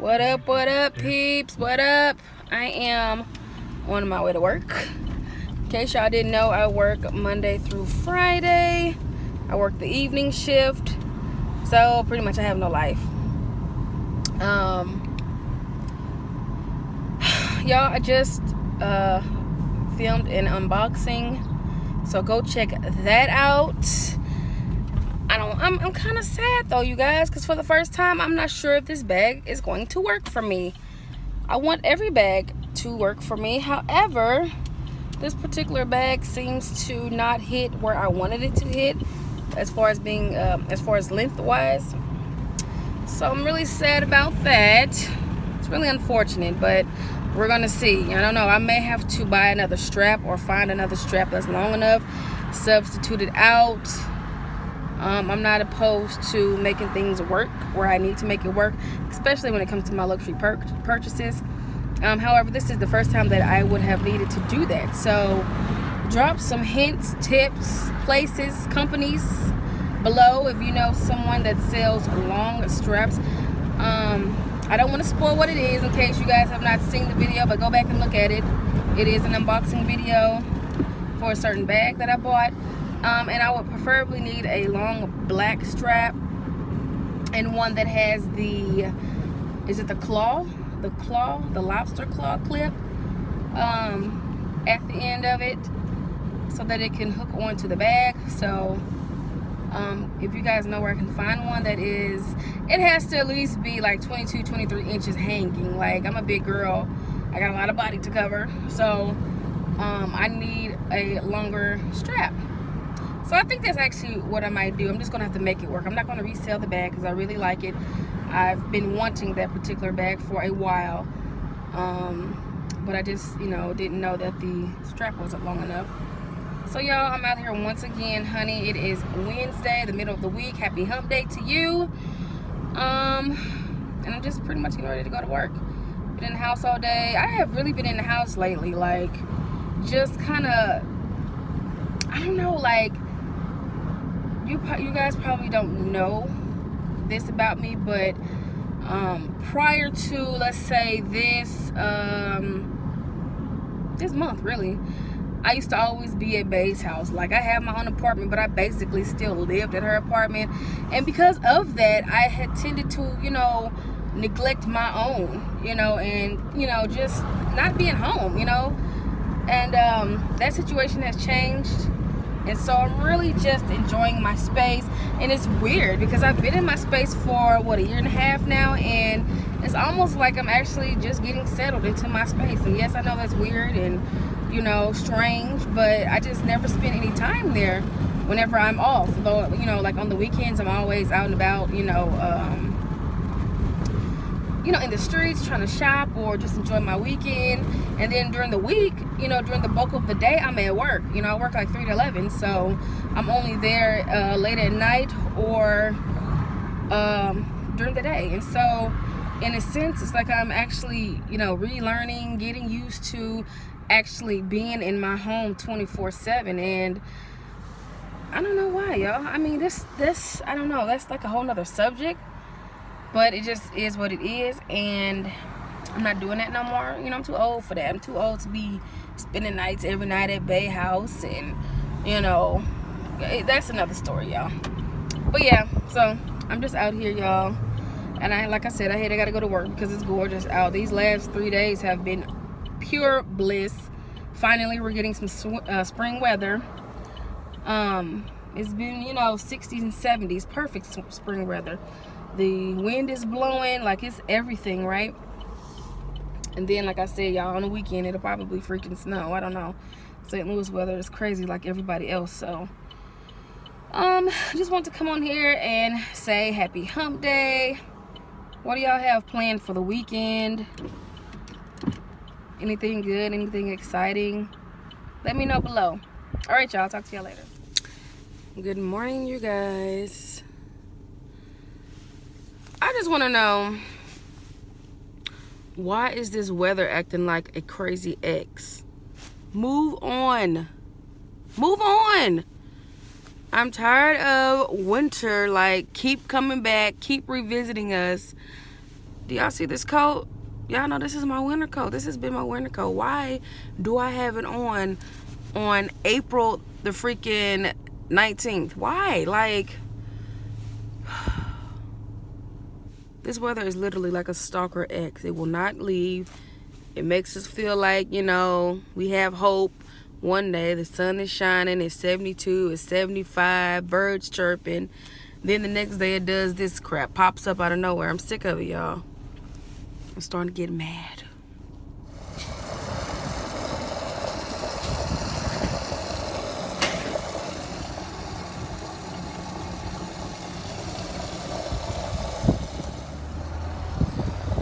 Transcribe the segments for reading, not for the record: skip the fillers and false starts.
What up, peeps? What up? I am on my way to work. In case y'all didn't know, I work Monday through Friday. I work the evening shift. So pretty much I have no life. Y'all, I just filmed an unboxing. So go check that out. I'm kind of sad though, you guys, because for the first time, I'm not sure if this bag is going to work for me. I want every bag to work for me. However, this particular bag seems to not hit where I wanted it to hit, as far as being, as far as lengthwise. So I'm really sad about that. It's really unfortunate, but we're gonna see. I don't know. I may have to buy another strap or find another strap that's long enough, substitute it out. I'm not opposed to making things work where I need to make it work, especially when it comes to my luxury purchases. However, this is the first time that I would have needed to do that. So drop some hints, tips, places, companies below if you know someone that sells long straps. I don't want to spoil what it is in case you guys have not seen the video, but go back and look at it. It is an unboxing video for a certain bag that I bought. And I would preferably need a long black strap and one that has the, is it the lobster claw clip at the end of it, so that it can hook onto the bag. So if you guys know where I can find one that is, it has to at least be like 22, 23 inches hanging. Like, I'm a big girl, I got a lot of body to cover, so I need a longer strap. So I think that's actually what I might do. I'm just gonna have to make it work. I'm not gonna resell the bag because I really like it. I've been wanting that particular bag for a while, but I just, didn't know that the strap wasn't long enough. So y'all, I'm out here once again, honey. It is Wednesday, the middle of the week. Happy hump day to you. And I'm just pretty much getting ready to go to work. Been in the house all day. I have really been in the house lately, like, just kind of, I don't know, like, you guys probably don't know this about me, but prior to, let's say, this month, really, I used to always be at Bae's house. Like, I have my own apartment, but I basically still lived at her apartment. And because of that, I had tended to, neglect my own, and, just not being home, And that situation has changed. And so I'm really just enjoying my space. And it's weird because I've been in my space for, what, a year and a half now. And it's almost like I'm actually just getting settled into my space. And yes, I know that's weird and, strange, but I just never spend any time there whenever I'm off. Though, like on the weekends, I'm always out and about, in the streets trying to shop or just enjoy my weekend. And then during the week, during the bulk of the day, I'm at work. I work like 3 to 11, so I'm only there late at night or during the day. And so in a sense, it's like I'm actually, relearning, getting used to actually being in my home 24/7. And I don't know why, y'all. I mean, this I don't know, that's like a whole nother subject, but it just is what it is. And I'm not doing that no more. I'm too old for that. I'm too old to be spending nights every night at Bae house. And that's another story, y'all. But yeah, so I'm just out here, y'all. And like I said, I gotta go to work because it's gorgeous out. These last 3 days have been pure bliss. Finally, we're getting some spring weather. It's been, 60s and 70s, perfect spring weather. The wind is blowing, like it's everything, right? And then, like I said, y'all, on the weekend, it'll probably freaking snow. I don't know. St. Louis weather is crazy like everybody else. So, just want to come on here and say happy hump day. What do y'all have planned for the weekend? Anything good? Anything exciting? Let me know below. All right, y'all. Talk to y'all later. Good morning, you guys. I just want to know, why is this weather acting like a crazy ex? Move on. Move on. I'm tired of winter. Like, keep coming back. Keep revisiting us. Do y'all see this coat? Y'all know this is my winter coat. This has been my winter coat. Why do I have it on April the freaking 19th? Why? Like, this weather is literally like a stalker ex. It will not leave. It makes us feel like, you know, we have hope. One day the sun is shining, it's 72, it's 75, birds chirping. Then the next day it does this crap, pops up out of nowhere. I'm sick of it, y'all. I'm starting to get mad.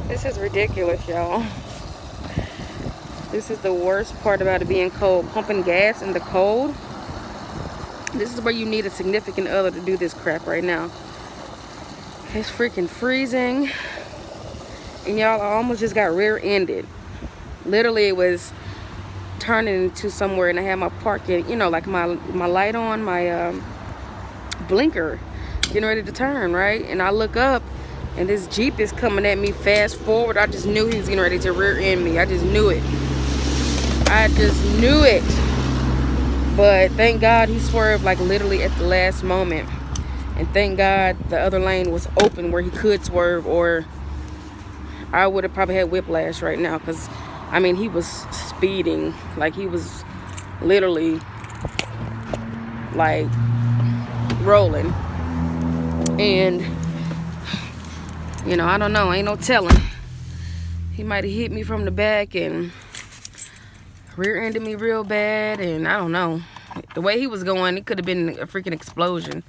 This is ridiculous, y'all. This is the worst part about it being cold. Pumping gas in the cold. This is where you need a significant other to do this crap right now. It's freaking freezing. And y'all, I almost just got rear-ended. Literally, it was turning into somewhere, and I had my parking, you know, like my light on, my blinker, getting ready to turn, right? And I look up, and this Jeep is coming at me fast forward. I just knew he was getting ready to rear-end me. I just knew it. I just knew it. But thank God he swerved like literally at the last moment. And thank God the other lane was open where he could swerve, or I would have probably had whiplash right now. Because, I mean, he was speeding. Like, he was literally, like, rolling. And, you know, I don't know. Ain't no telling. He might have hit me from the back and rear-ended me real bad, and I don't know. The way he was going, it could have been a freaking explosion.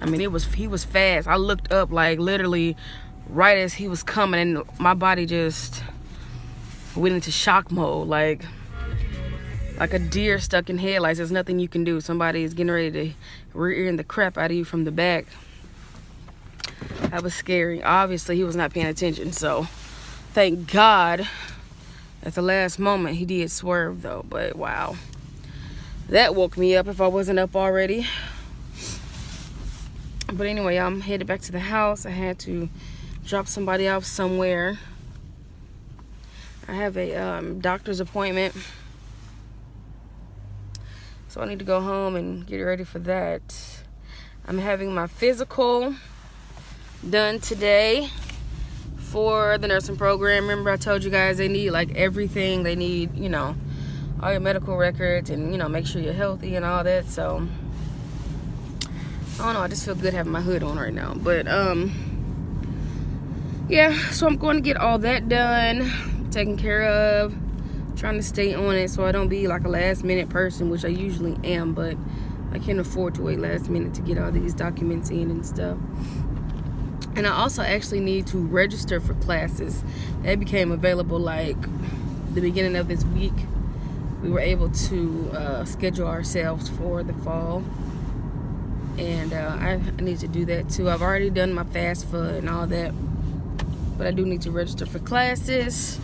I mean, he was fast. I looked up like literally right as he was coming, and my body just went into shock mode, like a deer stuck in headlights. There's nothing you can do. Somebody is getting ready to rear-end the crap out of you from the back. That was scary. Obviously, he was not paying attention, so thank God. At the last moment, he did swerve, though. But, wow. That woke me up if I wasn't up already. But anyway, I'm headed back to the house. I had to drop somebody off somewhere. I have a doctor's appointment. So I need to go home and get ready for that. I'm having my physical done today for the nursing program. Remember I told you guys they need like everything. They need, you know, all your medical records and, you know, make sure you're healthy and all that. So I don't know, I just feel good having my hood on right now. But yeah, so I'm going to get all that done, taken care of, trying to stay on it so I don't be like a last minute person, which I usually am, but I can't afford to wait last minute to get all these documents in and stuff. And I also actually need to register for classes. That became available like the beginning of this week. We were able to schedule ourselves for the fall. And I need to do that too. I've already done my FAFSA and all that. But I do need to register for classes.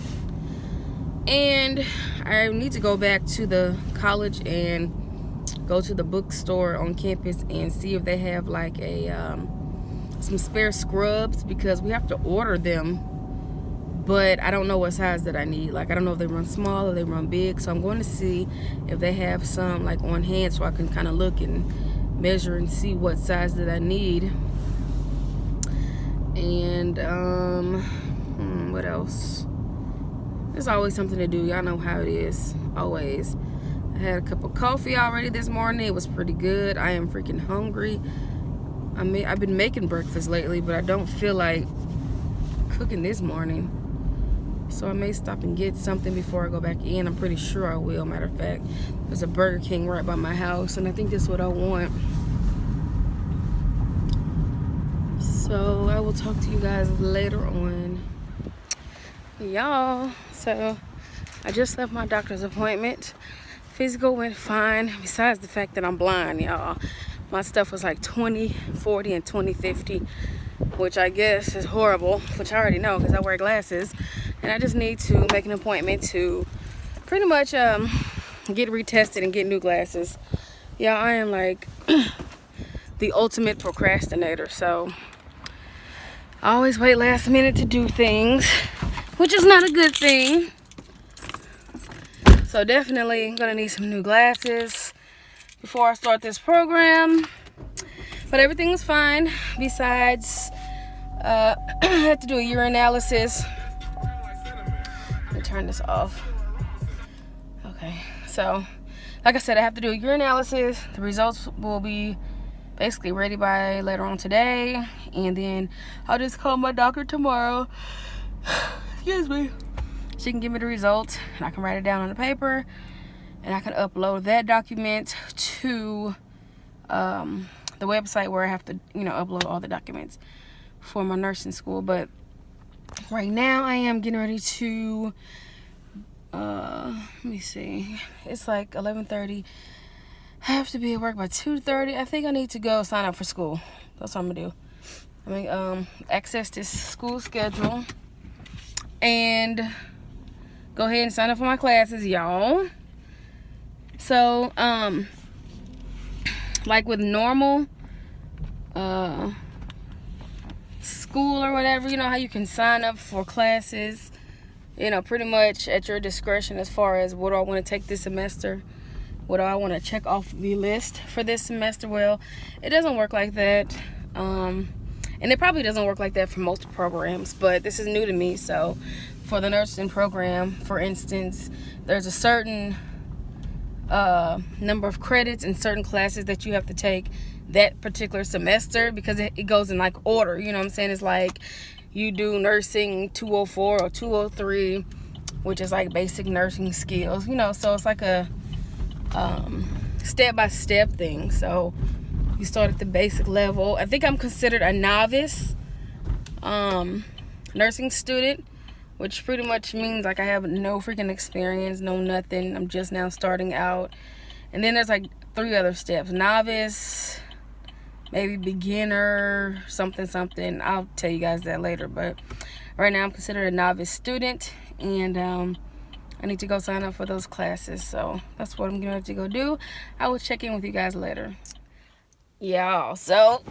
And I need to go back to the college and go to the bookstore on campus and see if they have like a some spare scrubs, because we have to order them, but I don't know what size that I need. Like, I don't know if they run small or they run big, so I'm going to see if they have some like on hand so I can kind of look and measure and see what size that I need. And what else? There's always something to do. Y'all know how it is, always. I had a cup of coffee already this morning. It was pretty good. I am freaking hungry. I've been making breakfast lately, but I don't feel like cooking this morning. So I may stop and get something before I go back in. I'm pretty sure I will. Matter of fact, there's a Burger King right by my house, and I think that's what I want. So I will talk to you guys later on. Y'all, so I just left my doctor's appointment. Physical went fine, besides the fact that I'm blind, y'all. My stuff was like 20/40 and 20/50, which I guess is horrible, which I already know because I wear glasses. And I just need to make an appointment to pretty much get retested and get new glasses. Yeah, I am like the ultimate procrastinator. So I always wait last minute to do things, which is not a good thing. So definitely gonna need some new glasses before I start this program. But everything was fine. Besides, I had to do a urinalysis. Let me turn this off. Okay, so like I said, I have to do a urinalysis. The results will be basically ready by later on today, and then I'll just call my doctor tomorrow. Excuse me. She can give me the results, and I can write it down on the paper, and I can upload that document to the website where I have to, upload all the documents for my nursing school. But right now I am getting ready to let me see, it's like 11:30. I have to be at work by 2:30. I think I need to go sign up for school. That's what I'm gonna do. I'm gonna access this school schedule and go ahead and sign up for my classes, y'all. So like with normal school or whatever, you know how you can sign up for classes, pretty much at your discretion as far as what do I want to take this semester, what do I want to check off the list for this semester. Well, it doesn't work like that, and it probably doesn't work like that for most programs, but this is new to me. So for the nursing program, for instance, there's a certain number of credits in certain classes that you have to take that particular semester, because it goes in like order, you know what I'm saying? It's like you do nursing 204 or 203, which is like basic nursing skills, so it's like a step-by-step thing. So you start at the basic level. I think I'm considered a novice nursing student, which pretty much means like I have no freaking experience, no nothing. I'm just now starting out. And then there's like 3 other steps: novice, maybe beginner, something. I'll tell you guys that later. But right now I'm considered a novice student, and I need to go sign up for those classes. So that's what I'm going to go do. I will check in with you guys later. Y'all, so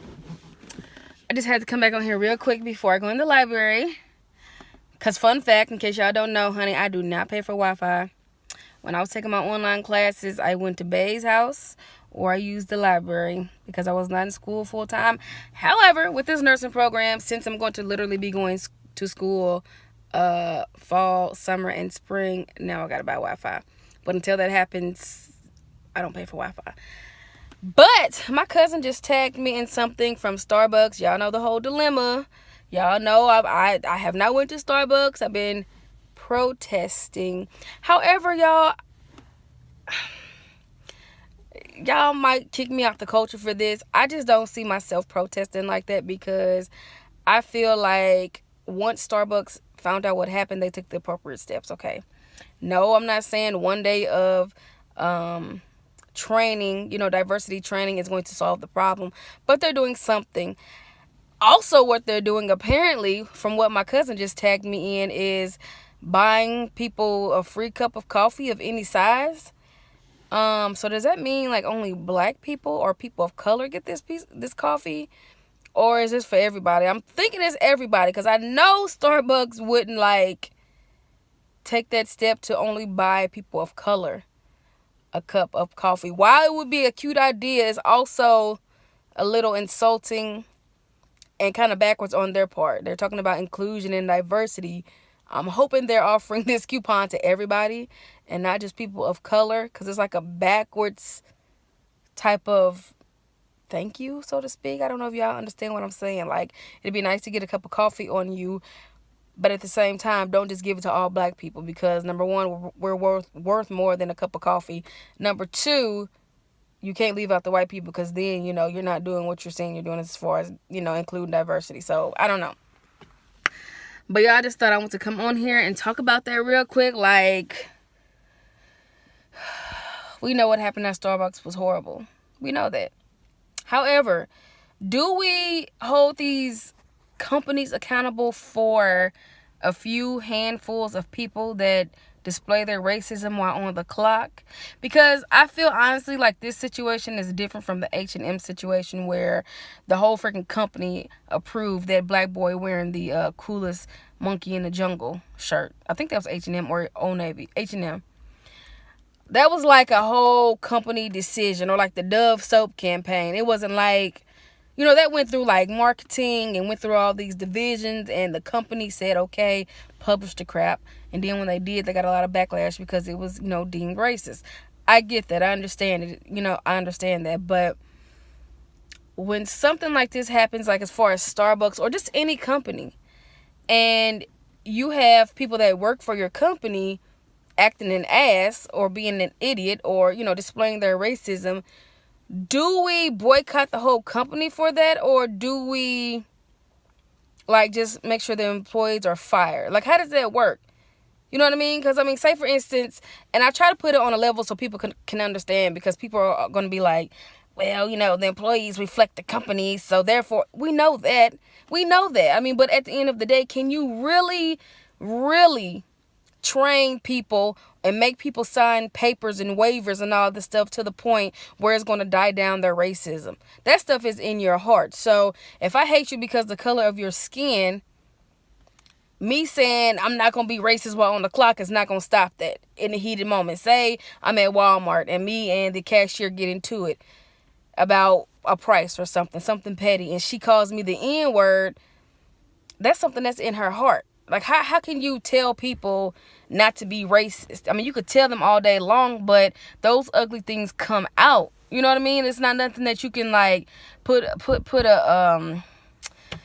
I just had to come back on here real quick before I go in the library. Because fun fact, in case y'all don't know, honey, I do not pay for Wi-Fi. When I was taking my online classes, I went to Bay's house or I used the library because I was not in school full time. However, with this nursing program, since I'm going to literally be going to school fall, summer, and spring, now I got to buy Wi-Fi. But until that happens, I don't pay for Wi-Fi. But my cousin just tagged me in something from Starbucks. Y'all know the whole dilemma. Y'all know I have not went to Starbucks. I've been protesting. However, y'all might kick me out the culture for this. I just don't see myself protesting like that, because I feel like once Starbucks found out what happened, they took the appropriate steps, okay? No, I'm not saying one day of training, diversity training is going to solve the problem, but they're doing something. Also, what they're doing, apparently, from what my cousin just tagged me in, is buying people a free cup of coffee of any size. So does that mean like only black people or people of color get this coffee? Or is this for everybody? I'm thinking it's everybody, because I know Starbucks wouldn't like take that step to only buy people of color a cup of coffee. While it would be a cute idea, it's also a little insulting and kind of backwards on their part. They're talking about inclusion and diversity. I'm hoping they're offering this coupon to everybody and not just people of color, because it's like a backwards type of thank you, so to speak. I don't know if y'all understand what I'm saying. Like, it'd be nice to get a cup of coffee on you, but at the same time, don't just give it to all black people, because number one, we're worth more than a cup of coffee. Number two, you can't leave out the white people, because then, you're not doing what you're saying you're doing as far as, including diversity. So, I don't know. But yeah, I just thought I want to come on here and talk about that real quick. Like, we know what happened at Starbucks was horrible. We know that. However, do we hold these companies accountable for a few handfuls of people that display their racism while on the clock. Because I feel honestly like this situation is different from the H&M situation where the whole freaking company approved that black boy wearing the coolest monkey in the jungle shirt. I think that was H&M or Old Navy. H&M. That was like a whole company decision, or like the Dove soap campaign. It wasn't like, that went through like marketing and went through all these divisions, and the company said, okay, publish the crap. And then when they did, they got a lot of backlash because it was, deemed racist. I get that. I understand it. I understand that. But when something like this happens, like as far as Starbucks or just any company, and you have people that work for your company acting an ass or being an idiot or, displaying their racism, do we boycott the whole company for that, or do we like just make sure the employees are fired? Like, how does that work? You know what I mean? Because, say for instance, and I try to put it on a level so people can understand, because people are going to be like, well, the employees reflect the company, so therefore, we know that. But at the end of the day, can you really, really train people and make people sign papers and waivers and all this stuff to the point where it's going to die down their racism? That stuff is in your heart. So if I hate you because the color of your skin, me saying I'm not going to be racist while on the clock is not going to stop that in a heated moment. Say I'm at Walmart and me and the cashier get into it about a price or something petty, and she calls me the N-word. That's something that's in her heart. Like, how can you tell people not to be racist? You could tell them all day long, but those ugly things come out. You know what I mean? It's not nothing that you can, like, put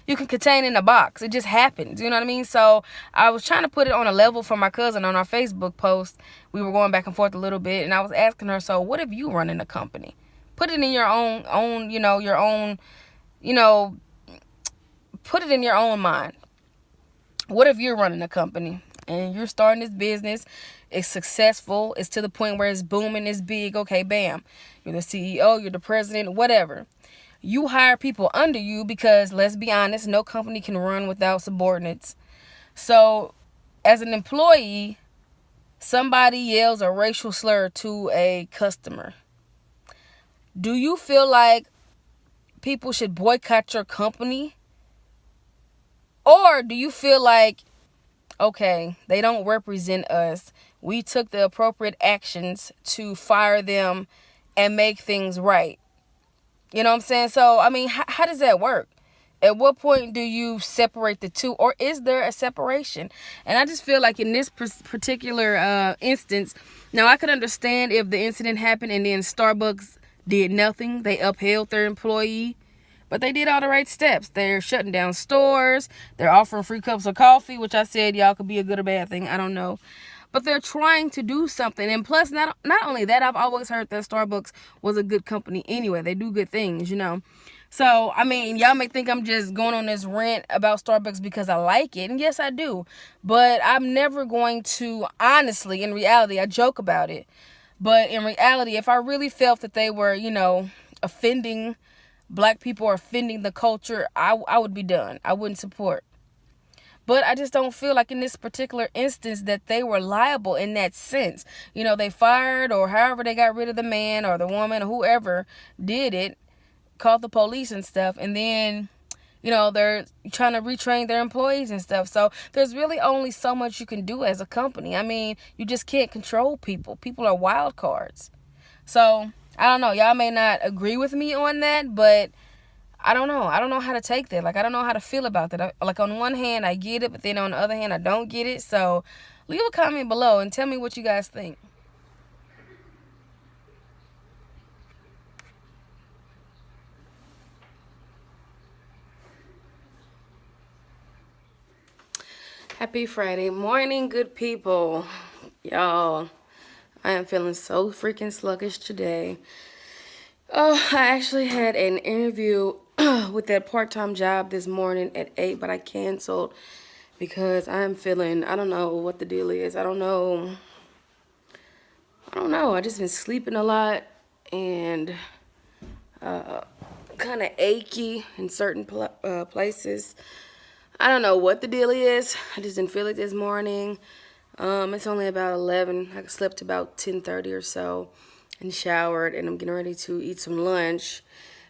you can contain in a box. It just happens. You know what I mean? So I was trying to put it on a level for my cousin on our Facebook post. We were going back and forth a little bit, and I was asking her, so what if you run in a company? Put it in your own, put it in your own mind. What if you're running a company and you're starting this business, it's successful, it's to the point where it's booming, it's big, okay, bam. You're the CEO, you're the president, whatever. You hire people under you because, let's be honest, no company can run without subordinates. So, as an employee, somebody yells a racial slur to a customer. Do you feel like people should boycott your company? Or do you feel like, okay, they don't represent us, we took the appropriate actions to fire them and make things right? You know what I'm saying? So, how does that work? At what point do you separate the two? Or is there a separation? And I just feel like in this particular instance, now I could understand if the incident happened and then Starbucks did nothing. They upheld their employee. But they did all the right steps. They're shutting down stores. They're offering free cups of coffee, which I said y'all could be a good or bad thing. I don't know. But they're trying to do something. And plus, not only that, I've always heard that Starbucks was a good company anyway. They do good things, So, y'all may think I'm just going on this rant about Starbucks because I like it. And yes, I do. But I'm never going to, honestly, in reality, I joke about it. But in reality, if I really felt that they were, offending black people or offending the culture, I would be done. I wouldn't support. But I just don't feel like in this particular instance that they were liable in that sense. They fired, or however they got rid of the man or the woman or whoever did it, called the police and stuff. And then, they're trying to retrain their employees and stuff. So there's really only so much you can do as a company. You just can't control people. People are wild cards. So I don't know. Y'all may not agree with me on that, but I don't know. I don't know how to take that. Like, I don't know how to feel about that. Like, on one hand, I get it, but then on the other hand, I don't get it. So leave a comment below and tell me what you guys think. Happy Friday morning, good people. Y'all, I am feeling so freaking sluggish today. Oh, I actually had an interview with that part-time job this morning at 8, but I canceled because I'm feeling, I don't know what the deal is. I don't know. I just been sleeping a lot and kind of achy in certain places. I don't know what the deal is. I just didn't feel it this morning. It's only about 11. I slept about 10:30 or so and showered, and I'm getting ready to eat some lunch.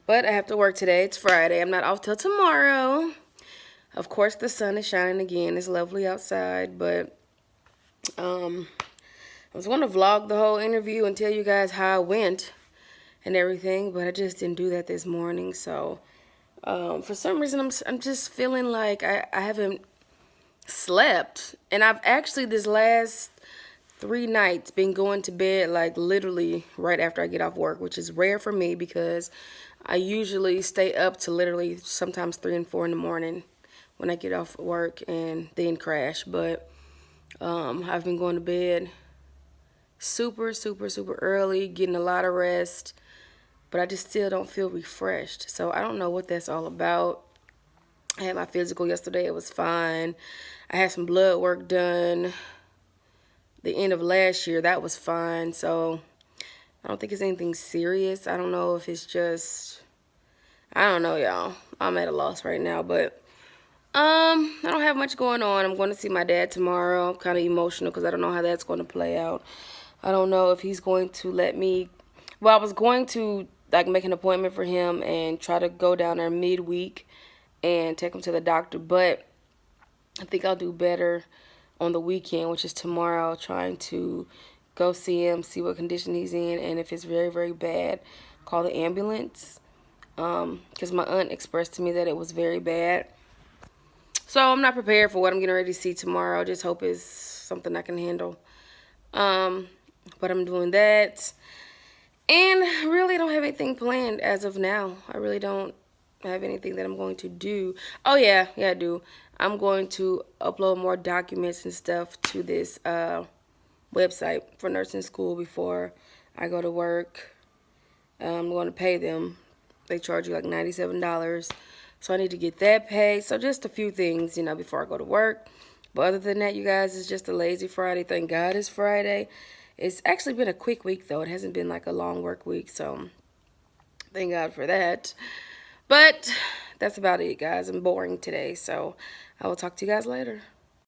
But I have to work today. It's Friday. I'm not off till tomorrow. Of course, the sun is shining again. It's lovely outside, but I was going to vlog the whole interview and tell you guys how it went and everything, but I just didn't do that this morning. So for some reason, I'm just feeling like I haven't slept, and I've actually this last 3 nights been going to bed like literally right after I get off work, which is rare for me because I usually stay up to literally sometimes 3 and 4 in the morning when I get off work and then crash. But I've been going to bed super early, getting a lot of rest, but I just still don't feel refreshed. So I don't know what that's all about. I had my physical yesterday. It was fine. I had some blood work done the end of last year. That was fine. So I don't think it's anything serious. I don't know if it's just, I don't know, y'all. I'm at a loss right now, but I don't have much going on. I'm going to see my dad tomorrow. I'm kind of emotional because I don't know how that's going to play out. I don't know if he's going to let me, well, I was going to like make an appointment for him and try to go down there midweek and take him to the doctor, but I think I'll do better on the weekend, which is tomorrow, trying to go see him, see what condition he's in, and if it's very bad, call the ambulance, because my aunt expressed to me that it was very bad. So I'm not prepared for what I'm getting ready to see tomorrow. Just hope it's something I can handle. But I'm doing that, and really don't have anything planned as of now. I really don't have anything that I'm going to do. Oh yeah, I do. I'm going to upload more documents and stuff to this website for nursing school before I go to work. I'm going to pay them. They charge you like $97, so I need to get that paid. So just a few things, before I go to work. But other than that, you guys, it's just a lazy Friday. Thank God it's Friday. It's actually been a quick week, though. It hasn't been like a long work week, so thank God for that. But that's about it, guys. I'm boring today, so I will talk to you guys later.